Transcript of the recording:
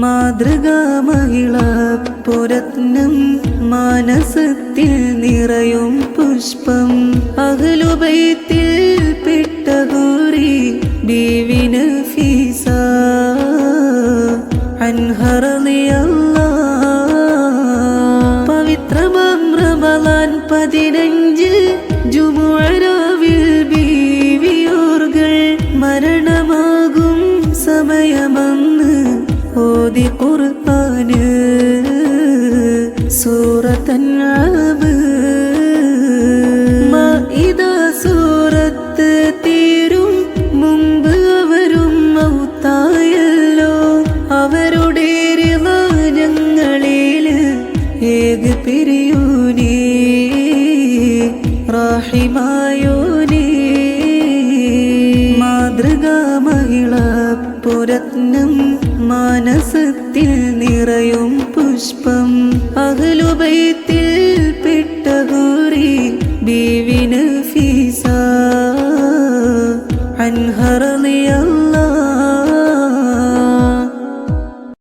മാതൃകാ മഹിള പുരത്നം മാനസത്തിൽ നിറയും പുഷ്പം അഹ്ലുബൈത്തിൽ പെട്ട ഹൂറി ബീവി നഫീസ അൻഹ റളിയല്ലാഹ്. പവിത്രമാം റമളാൻ 15 ജുമുഅ രാവിൽ ബീവിയോർകൾ മരണമാകും സമയമന്ന് ഓതി ഖുർആന് സൂറത്തുൽ അൻആം. മാഇദ സൂറത്ത് തീരും മുമ്പ് അവരും മൗത്തായല്ലോ. അവരുടെ റിള ഞങ്ങളില് ഏത് പിരിയൂനേ റഹിമായോനേ. മാതൃകാ മഹിള പുരത്നം മാനസത്തിൽ നിറയും പുഷ്പം അഹ്ലുബൈത്തിൽ പെട്ട ഹൂറി ബീവി നഫീസ അൻഹ റളിയല്ലാഹ്.